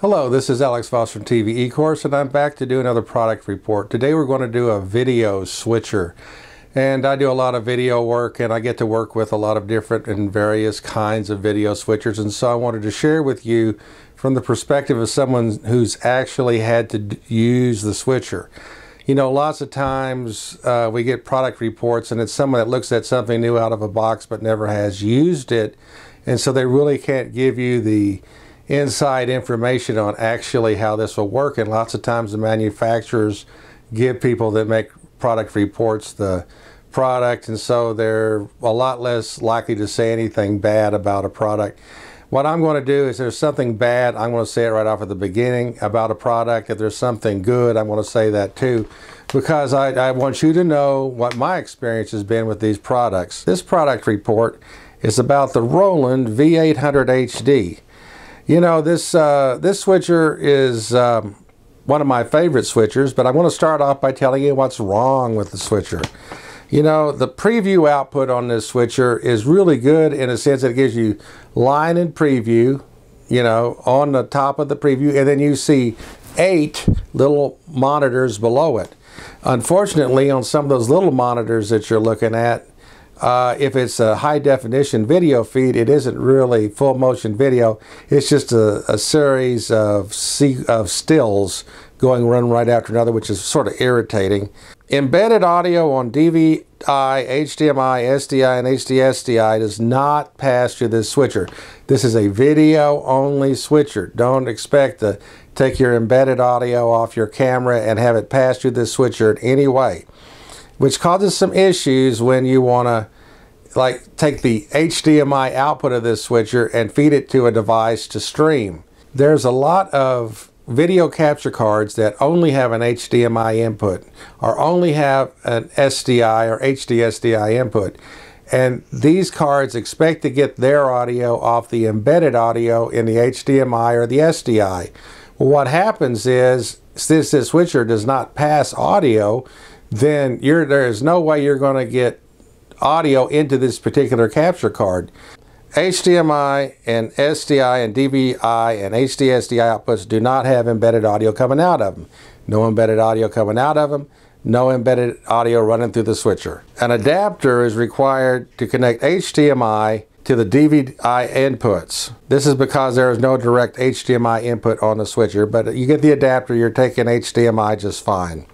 Hello, this is Alex Voss from TV eCourse, and I'm back to do another product report. Today we're going to do a video switcher. And I do a lot of video work, and I get to work with a lot of different and various kinds of video switchers. And so I wanted to share with you from the perspective of someone who's actually had to use the switcher. You know, lots of times we get product reports, and it's someone that looks at something new out of a box but never has used it. And so they really can't give you the inside information on actually how this will work. And lots of times the manufacturers give people that make product reports the product, and so they're a lot less likely to say anything bad about a product. What I'm going to do is, if there's something bad, I'm going to say it right off at the beginning about a product. If there's something good, I'm going to say that too, because I want you to know what my experience has been with these products. This product report is about the Roland V-800 HD. You know, this switcher is one of my favorite switchers, but I want to start off by telling you what's wrong with the switcher. You know, the preview output on this switcher is really good in a sense that it gives you line and preview, you know, on the top of the preview, and then you see 8 little monitors below it. Unfortunately, on some of those little monitors that you're looking at, if it's a high definition video feed, it isn't really full motion video. It's just a series of stills going one right after another, which is sort of irritating. Embedded audio on DVI, HDMI, SDI, and HDSDI does not pass through this switcher. This is a video only switcher. Don't expect to take your embedded audio off your camera and have it pass through this switcher in any way, which causes some issues when you want to take the HDMI output of this switcher and feed it to a device to stream. There's a lot of video capture cards that only have an HDMI input or only have an SDI or HDSDI input, and these cards expect to get their audio off the embedded audio in the HDMI or the SDI. Well, what happens is, since this switcher does not pass audio, then there is no way you're going to get audio into this particular capture card. HDMI and SDI and DVI and HDSDI outputs do not have embedded audio coming out of them. No embedded audio coming out of them. No embedded audio running through the switcher. An adapter is required to connect HDMI to the DVI inputs. This is because there is no direct HDMI input on the switcher, but you get the adapter, you're taking HDMI just fine.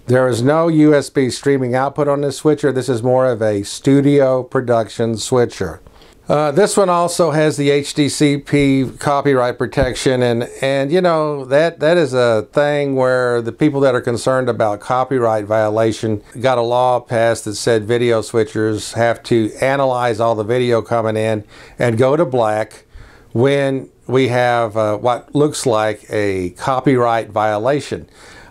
There is no USB streaming output on this switcher. This is more of a studio production switcher. This one also has the HDCP copyright protection, and you know, that is a thing where the people that are concerned about copyright violation got a law passed that said video switchers have to analyze all the video coming in and go to black when we have what looks like a copyright violation.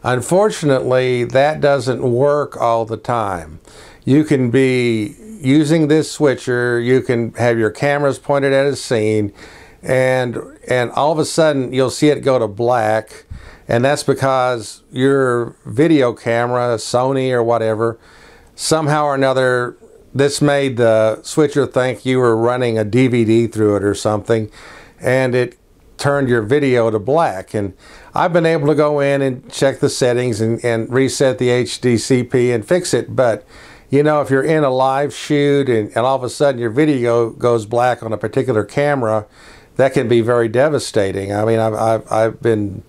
Unfortunately, that doesn't work all the time. You can be using this switcher, you can have your cameras pointed at a scene, and all of a sudden you'll see it go to black, and that's because your video camera, Sony or whatever, somehow or another, this made the switcher think you were running a DVD through it or something, and it turned your video to black. And I've been able to go in and check the settings and reset the HDCP and fix it, but you know, if you're in a live shoot and all of a sudden your video goes black on a particular camera, that can be very devastating. I mean, I've been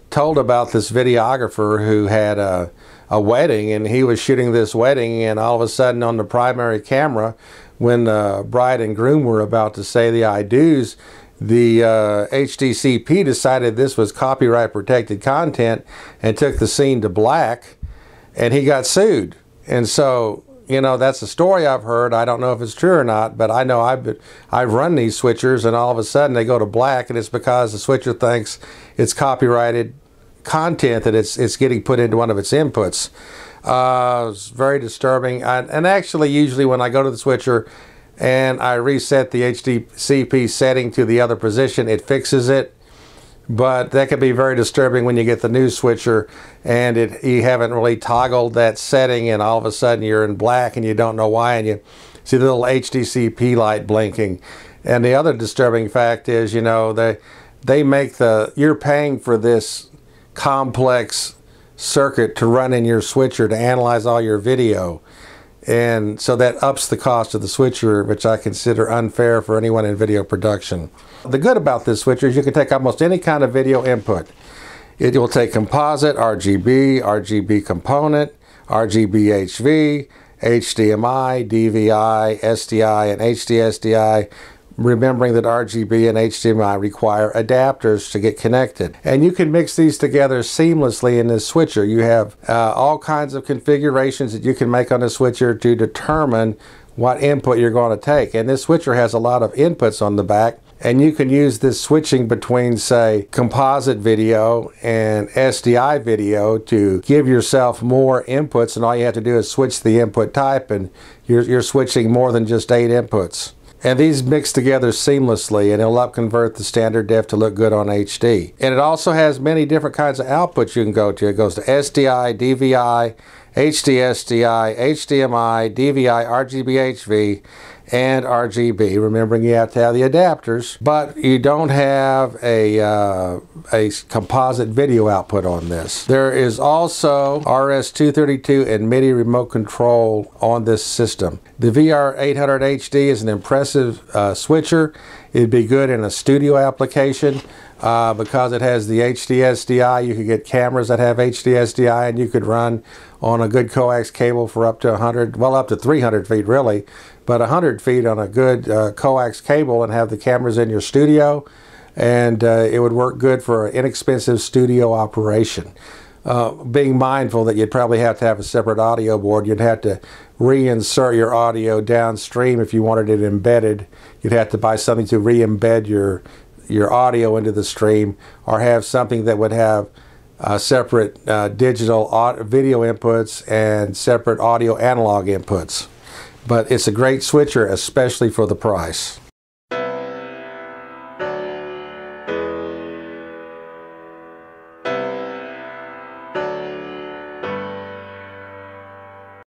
told about this videographer who had a wedding, and he was shooting this wedding, and all of a sudden on the primary camera, when the bride and groom were about to say the I do's, the HDCP decided this was copyright protected content and took the scene to black, and he got sued. And so, you know, that's a story I've heard. I don't know if it's true or not, but I know I've run these switchers, and all of a sudden they go to black, and it's because the switcher thinks it's copyrighted content that it's getting put into one of its inputs. It's very disturbing. And actually, usually when I go to the switcher and I reset the HDCP setting to the other position, it fixes it. But that can be very disturbing when you get the new switcher and you haven't really toggled that setting, and all of a sudden you're in black and you don't know why, and you see the little HDCP light blinking. And the other disturbing fact is, you know, they make you're paying for this complex circuit to run in your switcher to analyze all your video. And so that ups the cost of the switcher, which I consider unfair for anyone in video production. The good about this switcher is you can take almost any kind of video input. It will take composite, RGB, RGB component, RGB HV, HDMI, DVI, SDI, and HD-SDI, remembering that RGB and HDMI require adapters to get connected. And you can mix these together seamlessly in this switcher. You have all kinds of configurations that you can make on the switcher to determine what input you're going to take. And this switcher has a lot of inputs on the back, and you can use this switching between, say, composite video and SDI video to give yourself more inputs, and all you have to do is switch the input type, and you're switching more than just 8 inputs. And these mix together seamlessly, and it'll upconvert the standard def to look good on HD. And it also has many different kinds of outputs you can go to. It goes to SDI, DVI, HD-SDI, HDMI, DVI, RGB-HV, and RGB. Remembering you have to have the adapters, but you don't have a composite video output on this. There is also RS-232 and MIDI remote control on this system. The V-800 HD is an impressive switcher. It'd be good in a studio application. Because it has the HD-SDI, you could get cameras that have HD-SDI, and you could run on a good coax cable for up to 100, well, up to 300 feet really, but 100 feet on a good coax cable and have the cameras in your studio, and it would work good for an inexpensive studio operation. Being mindful that you'd probably have to have a separate audio board. You'd have to reinsert your audio downstream if you wanted it embedded. You'd have to buy something to re-embed your audio into the stream, or have something that would have separate digital video inputs and separate audio analog inputs. But it's a great switcher, especially for the price.